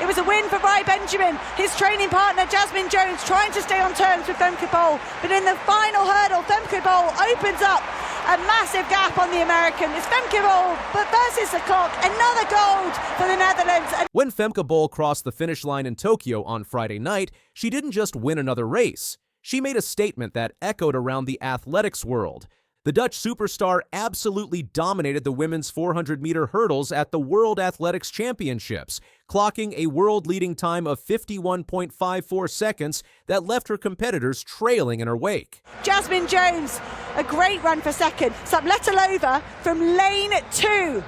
It was a win for Rai Benjamin. His training partner, Jasmine Jones, trying to stay on terms with Femke Bol. But in the final hurdle, Femke Bol opens up a massive gap on the American. It's Femke Bol, but versus the clock. Another gold for the Netherlands. When Femke Bol crossed the finish line in Tokyo on Friday night, she didn't just win another race. She made a statement that echoed around the athletics world. The Dutch superstar absolutely dominated the women's 400-meter hurdles at the World Athletics Championships, clocking a world-leading time of 51.54 seconds that left her competitors trailing in her wake. Jasmine Jones, a great run for second. Zapletalo from lane 2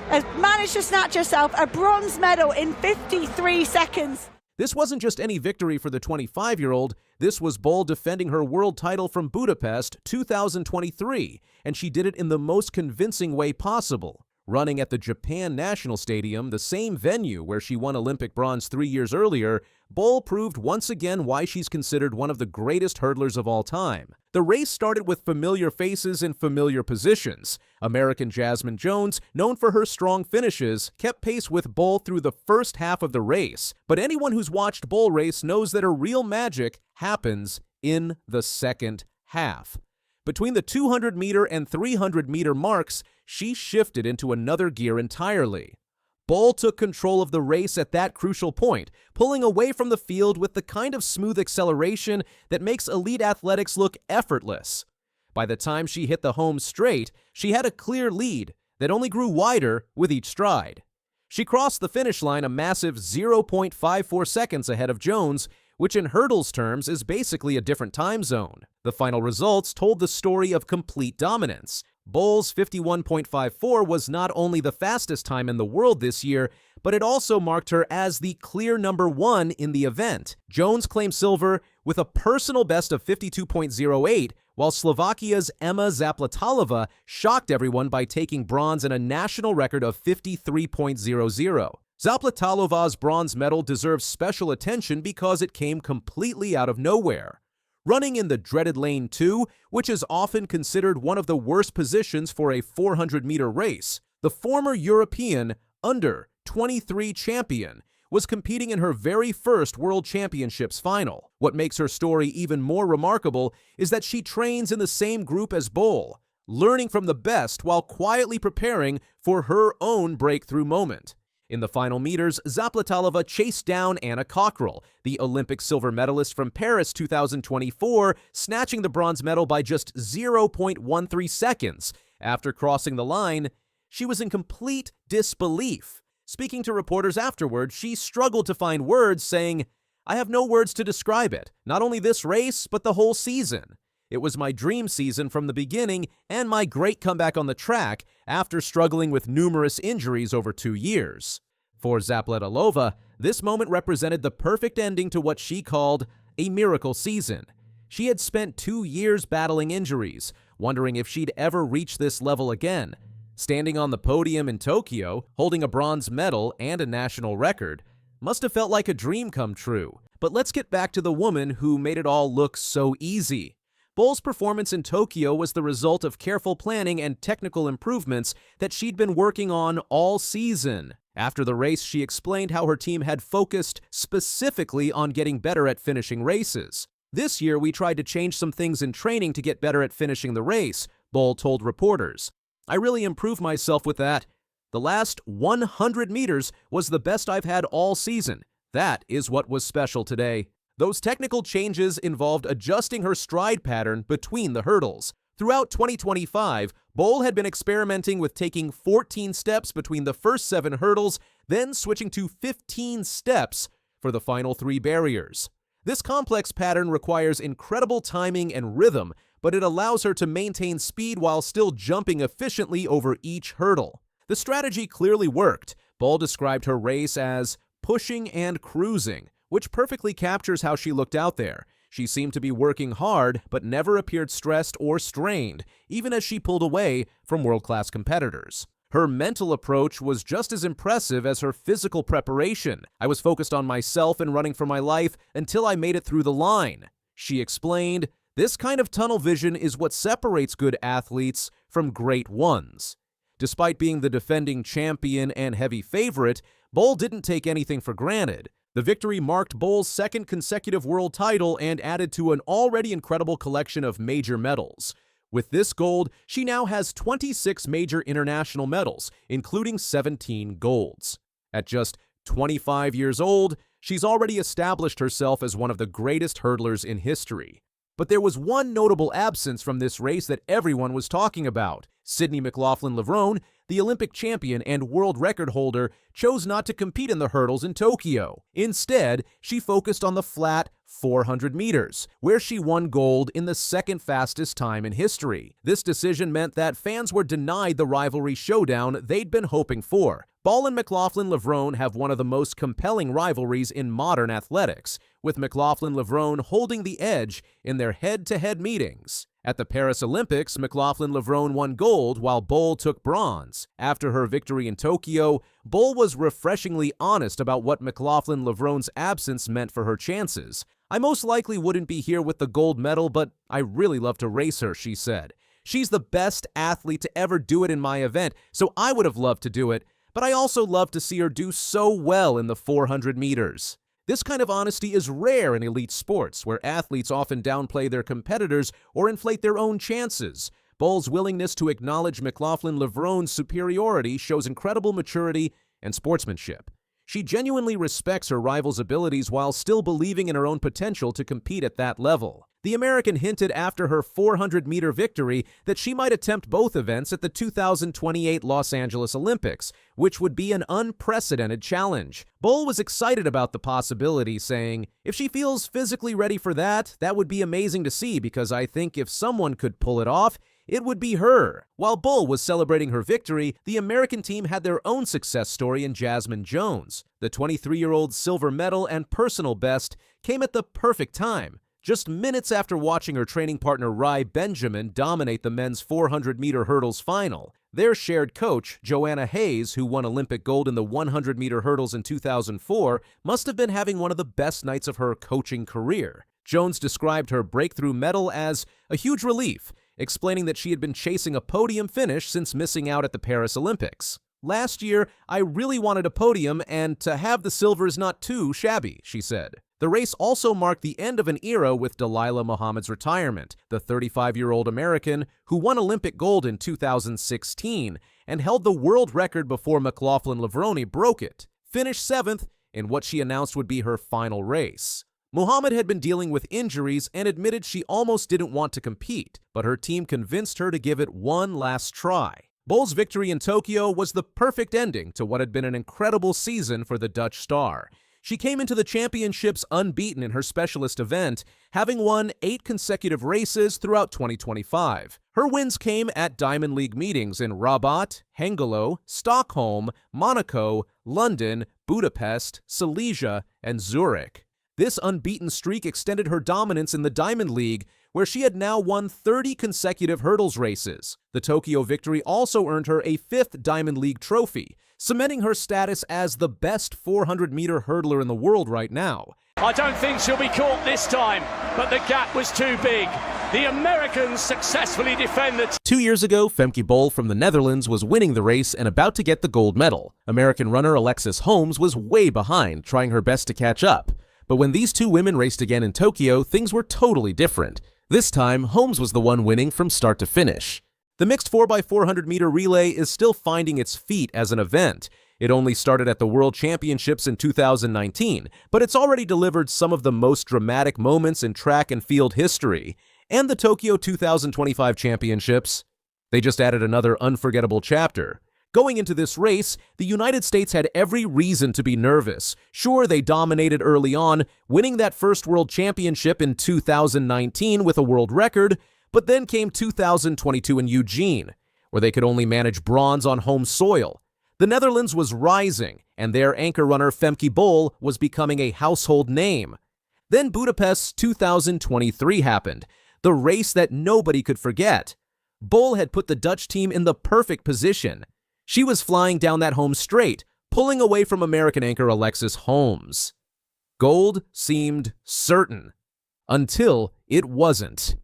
has managed to snatch herself a bronze medal in 53 seconds. This wasn't just any victory for the 25-year-old, this was Bol defending her world title from Budapest 2023, and she did it in the most convincing way possible. Running at the Japan National Stadium, the same venue where she won Olympic bronze 3 years earlier, Bol proved once again why she's considered one of the greatest hurdlers of all time. The race started with familiar faces in familiar positions. American Jasmine Jones, known for her strong finishes, kept pace with Bol through the first half of the race. But anyone who's watched Bol race knows that her real magic happens in the second half. Between the 200-meter and 300-meter marks, she shifted into another gear entirely. Bol took control of the race at that crucial point, pulling away from the field with the kind of smooth acceleration that makes elite athletics look effortless. By the time she hit the home straight, she had a clear lead that only grew wider with each stride. She crossed the finish line a massive 0.54 seconds ahead of Jones, which in hurdles terms is basically a different time zone. The final results told the story of complete dominance. Bol's 51.54 was not only the fastest time in the world this year, but it also marked her as the clear number 1 in the event. Jones claimed silver with a personal best of 52.08, while Slovakia's Emma Zapletalová shocked everyone by taking bronze and a national record of 53.00. Zapletalova's bronze medal deserves special attention because it came completely out of nowhere. Running in the dreaded lane 2, which is often considered one of the worst positions for a 400-meter race, the former European under-23 champion was competing in her very first World Championships final. What makes her story even more remarkable is that she trains in the same group as Bol, learning from the best while quietly preparing for her own breakthrough moment. In the final meters, Zapletalo chased down Anna Cockrell, the Olympic silver medalist from Paris 2024, snatching the bronze medal by just 0.13 seconds. After crossing the line, she was in complete disbelief. Speaking to reporters afterward, she struggled to find words, saying, "I have no words to describe it, not only this race, but the whole season. It was my dream season from the beginning and my great comeback on the track after struggling with numerous injuries over 2 years." For Zapletalo, this moment represented the perfect ending to what she called a miracle season. She had spent 2 years battling injuries, wondering if she'd ever reach this level again. Standing on the podium in Tokyo, holding a bronze medal and a national record, must have felt like a dream come true. But let's get back to the woman who made it all look so easy. Bol's performance in Tokyo was the result of careful planning and technical improvements that she'd been working on all season. After the race, she explained how her team had focused specifically on getting better at finishing races. "This year, we tried to change some things in training to get better at finishing the race," Bol told reporters. "I really improved myself with that. The last 100 meters was the best I've had all season. That is what was special today." Those technical changes involved adjusting her stride pattern between the hurdles. Throughout 2025, Bol had been experimenting with taking 14 steps between the first 7 hurdles, then switching to 15 steps for the final 3 barriers. This complex pattern requires incredible timing and rhythm, but it allows her to maintain speed while still jumping efficiently over each hurdle. The strategy clearly worked. Bol described her race as pushing and cruising, which perfectly captures how she looked out there. She seemed to be working hard, but never appeared stressed or strained, even as she pulled away from world-class competitors. Her mental approach was just as impressive as her physical preparation. "I was focused on myself and running for my life until I made it through the line," she explained. This kind of tunnel vision is what separates good athletes from great ones. Despite being the defending champion and heavy favorite, Bol didn't take anything for granted. The victory marked Bol's second consecutive world title and added to an already incredible collection of major medals. With this gold, she now has 26 major international medals, including 17 golds. At just 25 years old, she's already established herself as one of the greatest hurdlers in history. But there was one notable absence from this race that everyone was talking about. Sydney McLaughlin-Levrone, the Olympic champion and world record holder, chose not to compete in the hurdles in Tokyo. Instead, she focused on the flat 400 meters, where she won gold in the second fastest time in history. This decision meant that fans were denied the rivalry showdown they'd been hoping for. Bol and McLaughlin-Levrone have one of the most compelling rivalries in modern athletics, with McLaughlin-Levrone holding the edge in their head-to-head meetings. At the Paris Olympics, McLaughlin-Levrone won gold while Bol took bronze. After her victory in Tokyo, Bol was refreshingly honest about what McLaughlin-Levrone's absence meant for her chances. "I most likely wouldn't be here with the gold medal, but I really love to race her," she said. "She's the best athlete to ever do it in my event, so I would have loved to do it, but I also love to see her do so well in the 400 meters. This kind of honesty is rare in elite sports, where athletes often downplay their competitors or inflate their own chances. Bol's willingness to acknowledge McLaughlin-Levrone's superiority shows incredible maturity and sportsmanship. She genuinely respects her rival's abilities while still believing in her own potential to compete at that level. The American hinted after her 400-meter victory that she might attempt both events at the 2028 Los Angeles Olympics, which would be an unprecedented challenge. Bol was excited about the possibility, saying, "If she feels physically ready for that, that would be amazing to see because I think if someone could pull it off, it would be her." While Bol was celebrating her victory, the American team had their own success story in Jasmine Jones. The 23-year-old silver medal and personal best came at the perfect time. Just minutes after watching her training partner Rai Benjamin dominate the men's 400-meter hurdles final. Their shared coach, Joanna Hayes, who won Olympic gold in the 100-meter hurdles in 2004, must have been having one of the best nights of her coaching career. Jones described her breakthrough medal as a huge relief, explaining that she had been chasing a podium finish since missing out at the Paris Olympics. "Last year, I really wanted a podium, and to have the silver is not too shabby," she said. The race also marked the end of an era with Dalilah Muhammad's retirement, the 35-year-old American who won Olympic gold in 2016 and held the world record before McLaughlin-Levrone broke it, finished 7th in what she announced would be her final race. Muhammad had been dealing with injuries and admitted she almost didn't want to compete, but her team convinced her to give it one last try. Bol's victory in Tokyo was the perfect ending to what had been an incredible season for the Dutch star. She came into the championships unbeaten in her specialist event, having won 8 consecutive races throughout 2025. Her wins came at Diamond League meetings in Rabat, Hengelo, Stockholm, Monaco, London, Budapest, Silesia, and Zurich. This unbeaten streak extended her dominance in the Diamond League, where she had now won 30 consecutive hurdles races. The Tokyo victory also earned her a 5th Diamond League trophy, cementing her status as the best 400-meter hurdler in the world right now. "I don't think she'll be caught this time, but the gap was too big. The Americans successfully defend the..." 2 years ago, Femke Bol from the Netherlands was winning the race and about to get the gold medal. American runner Alexis Holmes was way behind, trying her best to catch up. But when these two women raced again in Tokyo, things were totally different. This time, Holmes was the one winning from start to finish. The mixed 4x400-meter relay is still finding its feet as an event. It only started at the World Championships in 2019, but it's already delivered some of the most dramatic moments in track and field history. And the Tokyo 2025 Championships, they just added another unforgettable chapter. Going into this race, the United States had every reason to be nervous. Sure, they dominated early on, winning that first World Championship in 2019 with a world record, but then came 2022 in Eugene, where they could only manage bronze on home soil. The Netherlands was rising, and their anchor runner Femke Bol was becoming a household name. Then Budapest 2023 happened, the race that nobody could forget. Bol had put the Dutch team in the perfect position. She was flying down that home straight, pulling away from American anchor Alexis Holmes. Gold seemed certain, until it wasn't.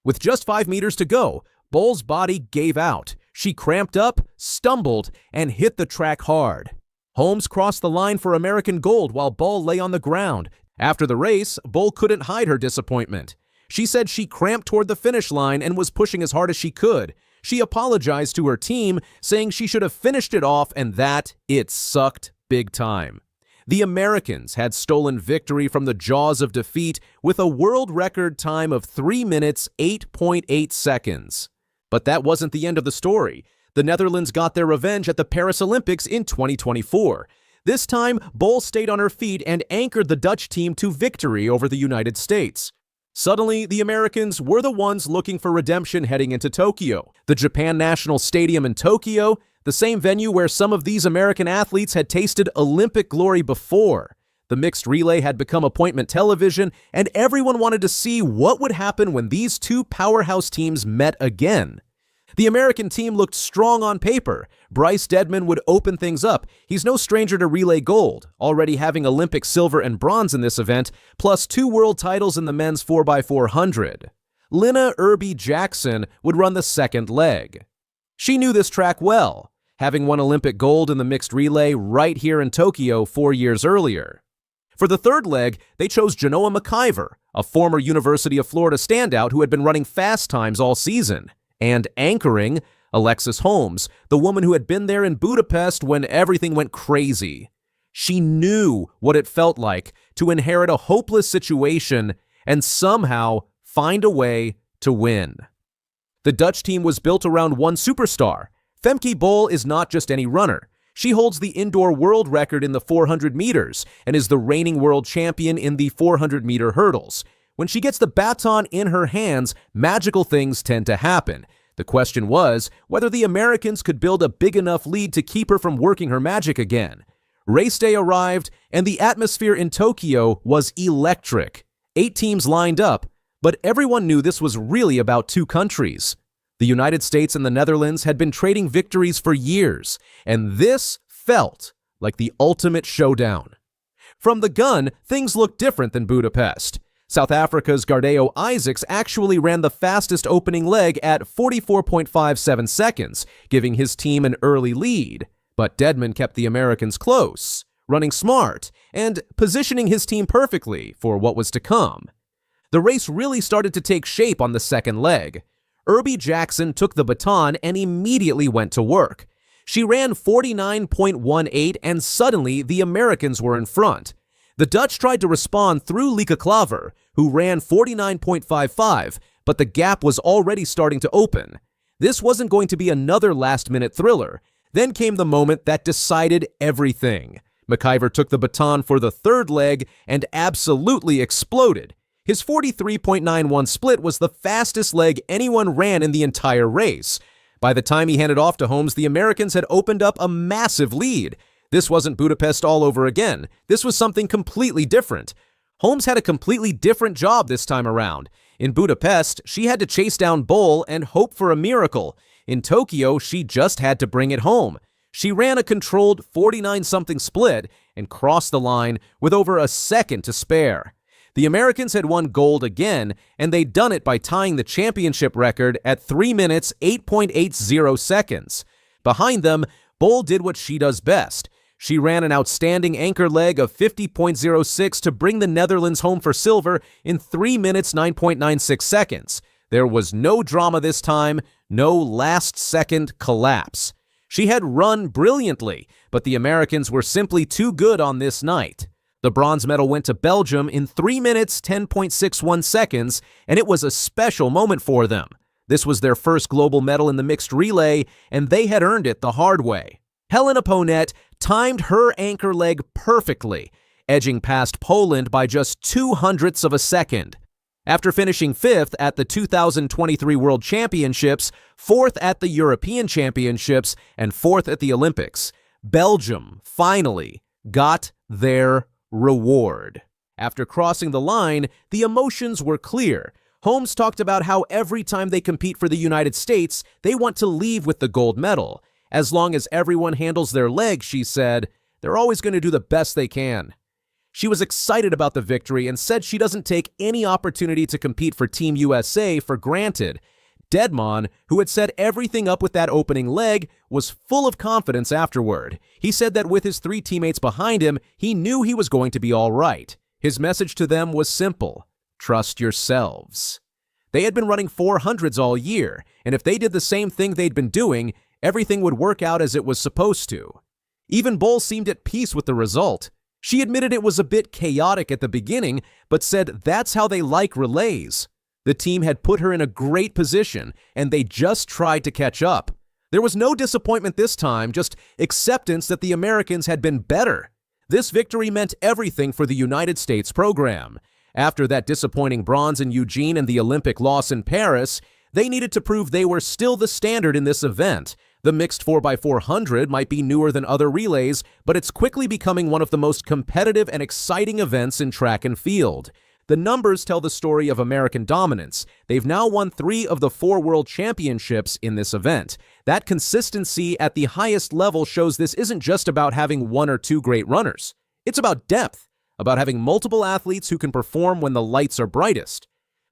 With just 5 meters to go, Bol's body gave out. She cramped up, stumbled, and hit the track hard. Holmes crossed the line for American gold while Bol lay on the ground. After the race, Bol couldn't hide her disappointment. She said she cramped toward the finish line and was pushing as hard as she could. She apologized to her team, saying she should have finished it off and that it sucked big time. The Americans had stolen victory from the jaws of defeat with a world record time of 3 minutes, 8.8 seconds. But that wasn't the end of the story. The Netherlands got their revenge at the Paris Olympics in 2024. This time, Bol stayed on her feet and anchored the Dutch team to victory over the United States. Suddenly, the Americans were the ones looking for redemption heading into Tokyo. The Japan National Stadium in Tokyo, the same venue where some of these American athletes had tasted Olympic glory before. The mixed relay had become appointment television, and everyone wanted to see what would happen when these two powerhouse teams met again. The American team looked strong on paper. Bryce Deadman would open things up. He's no stranger to relay gold, already having Olympic silver and bronze in this event, plus 2 world titles in the men's 4x400. Lina Irby Jackson would run the second leg. She knew this track well, having won Olympic gold in the mixed relay right here in Tokyo 4 years earlier. For the third leg, they chose Genoa McIver, a former University of Florida standout who had been running fast times all season. And anchoring, Alexis Holmes, the woman who had been there in Budapest when everything went crazy. She knew what it felt like to inherit a hopeless situation and somehow find a way to win. The Dutch team was built around one superstar. Femke Bol is not just any runner. She holds the indoor world record in the 400 meters and is the reigning world champion in the 400-meter hurdles. When she gets the baton in her hands, magical things tend to happen. The question was whether the Americans could build a big enough lead to keep her from working her magic again. Race day arrived, and the atmosphere in Tokyo was electric. 8 teams lined up, but everyone knew this was really about 2 countries. The United States and the Netherlands had been trading victories for years, and this felt like the ultimate showdown. From the gun, things looked different than Budapest. South Africa's Gardeo Isaacs actually ran the fastest opening leg at 44.57 seconds, giving his team an early lead. But Deadman kept the Americans close, running smart, and positioning his team perfectly for what was to come. The race really started to take shape on the second leg. Irby Jackson took the baton and immediately went to work. She ran 49.18, and suddenly the Americans were in front. The Dutch tried to respond through Lieke Klaver, who ran 49.55, but the gap was already starting to open. This wasn't going to be another last-minute thriller. Then came the moment that decided everything. McIver took the baton for the third leg and absolutely exploded. His 43.91 split was the fastest leg anyone ran in the entire race. By the time he handed off to Holmes, the Americans had opened up a massive lead. This wasn't Budapest all over again. This was something completely different. Holmes had a completely different job this time around. In Budapest, she had to chase down Bol and hope for a miracle. In Tokyo, she just had to bring it home. She ran a controlled 49-something split and crossed the line with over a second to spare. The Americans had won gold again, and they'd done it by tying the championship record at 3 minutes, 8.80 seconds. Behind them, Bol did what she does best. She ran an outstanding anchor leg of 50.06 to bring the Netherlands home for silver in 3 minutes, 9.96 seconds. There was no drama this time, no last-second collapse. She had run brilliantly, but the Americans were simply too good on this night. The bronze medal went to Belgium in 3 minutes, 10.61 seconds, and it was a special moment for them. This was their first global medal in the mixed relay, and they had earned it the hard way. Helena Ponette timed her anchor leg perfectly, edging past Poland by just 0.02 of a second. After finishing 5th at the 2023 World Championships, 4th at the European Championships, and 4th at the Olympics, Belgium finally got their reward. After crossing the line, the emotions were clear. Holmes talked about how every time they compete for the United States, they want to leave with the gold medal. As long as everyone handles their leg, she said, they're always going to do the best they can. She was excited about the victory and said she doesn't take any opportunity to compete for Team USA for granted. Deadmon, who had set everything up with that opening leg, was full of confidence afterward. He said that with his 3 teammates behind him, he knew he was going to be all right. His message to them was simple: trust yourselves. They had been running 400s all year, and if they did the same thing they'd been doing, everything would work out as it was supposed to. Even Bol seemed at peace with the result. She admitted it was a bit chaotic at the beginning, but said that's how they like relays. The team had put her in a great position, and they just tried to catch up. There was no disappointment this time, just acceptance that the Americans had been better. This victory meant everything for the United States program. After that disappointing bronze in Eugene and the Olympic loss in Paris, they needed to prove they were still the standard in this event. The mixed 4x400 might be newer than other relays, but it's quickly becoming one of the most competitive and exciting events in track and field. The numbers tell the story of American dominance. They've now won 3 of the 4 world championships in this event. That consistency at the highest level shows this isn't just about having 1 or 2 great runners. It's about depth, about having multiple athletes who can perform when the lights are brightest.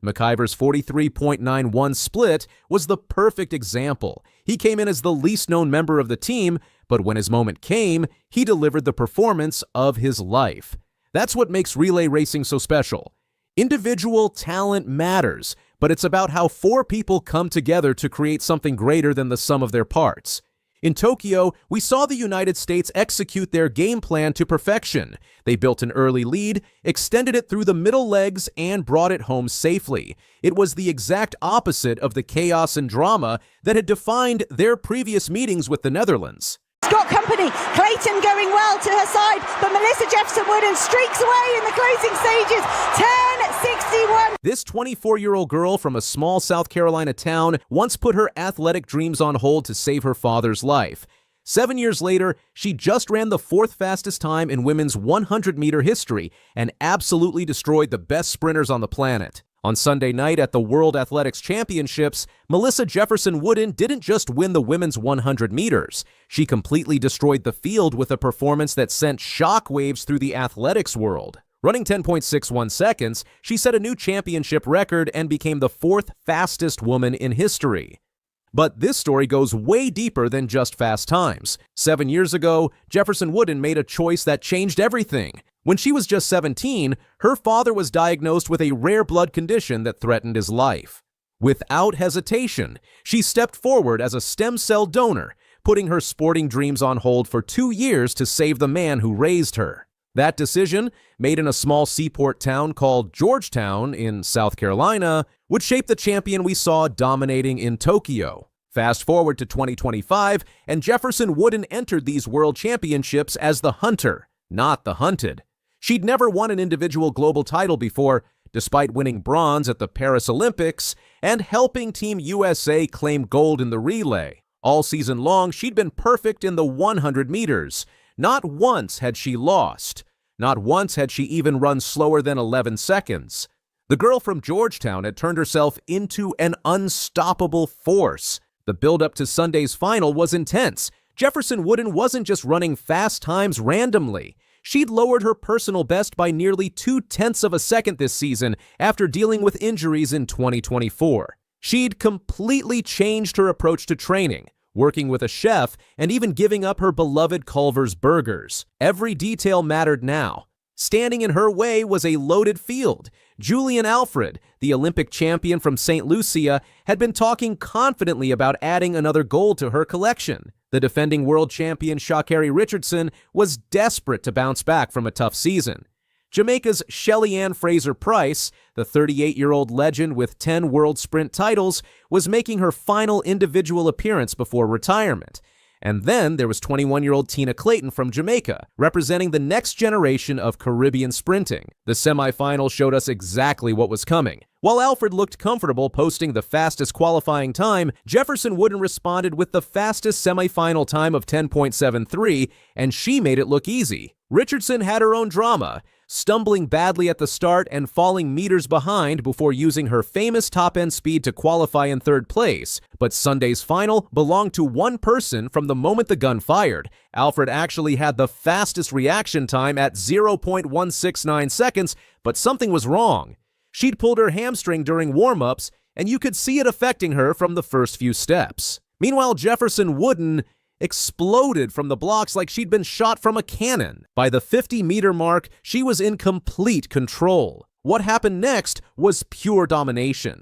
McIver's 43.91 split was the perfect example. He came in as the least known member of the team, but when his moment came, he delivered the performance of his life. That's what makes relay racing so special. Individual talent matters, but it's about how 4 people come together to create something greater than the sum of their parts. In Tokyo, we saw the United States execute their game plan to perfection. They built an early lead, extended it through the middle legs, and brought it home safely. It was the exact opposite of the chaos and drama that had defined their previous meetings with the Netherlands. Got company, Clayton going well to her side, but Melissa Jefferson-Wooden streaks away in the closing stages, 10:61. This 24-year-old girl from a small South Carolina town once put her athletic dreams on hold to save her father's life. 7 years later, she just ran the 4th fastest time in women's 100-meter history and absolutely destroyed the best sprinters on the planet. On Sunday night at the World Athletics Championships, Melissa Jefferson-Wooden didn't just win the women's 100 meters. She completely destroyed the field with a performance that sent shockwaves through the athletics world. Running 10.61 seconds, she set a new championship record and became the 4th fastest woman in history. But this story goes way deeper than just fast times. 7 years ago, Jefferson-Wooden made a choice that changed everything. When she was just 17, her father was diagnosed with a rare blood condition that threatened his life. Without hesitation, she stepped forward as a stem cell donor, putting her sporting dreams on hold for 2 years to save the man who raised her. That decision, made in a small seaport town called Georgetown in South Carolina, would shape the champion we saw dominating in Tokyo. Fast forward to 2025, and Jefferson-Wooden entered these world championships as the hunter, not the hunted. She'd never won an individual global title before, despite winning bronze at the Paris Olympics and helping Team USA claim gold in the relay. All season long, she'd been perfect in the 100 meters. Not once had she lost. Not once had she even run slower than 11 seconds. The girl from Georgetown had turned herself into an unstoppable force. The build-up to Sunday's final was intense. Jefferson-Wooden wasn't just running fast times randomly. She'd lowered her personal best by nearly 0.2 of a second this season after dealing with injuries in 2024. She'd completely changed her approach to training, working with a chef, and even giving up her beloved Culver's burgers. Every detail mattered now. Standing in her way was a loaded field. Julian Alfred, the Olympic champion from St. Lucia, had been talking confidently about adding another gold to her collection. The defending world champion Sha'Carri Richardson was desperate to bounce back from a tough season. Jamaica's Shelly-Ann Fraser-Price, the 38-year-old legend with 10 world sprint titles, was making her final individual appearance before retirement. And then there was 21-year-old Tina Clayton from Jamaica, representing the next generation of Caribbean sprinting. The semifinal showed us exactly what was coming. While Alfred looked comfortable posting the fastest qualifying time, Jefferson-Wooden responded with the fastest semifinal time of 10.73, and she made it look easy. Richardson had her own drama, stumbling badly at the start and falling meters behind before using her famous top-end speed to qualify in 3rd place. But Sunday's final belonged to one person from the moment the gun fired. Alfred actually had the fastest reaction time at 0.169 seconds, but something was wrong. She'd pulled her hamstring during warm-ups, and you could see it affecting her from the first few steps. Meanwhile, Jefferson-Wooden exploded from the blocks like she'd been shot from a cannon. By the 50-meter mark, she was in complete control. What happened next was pure domination.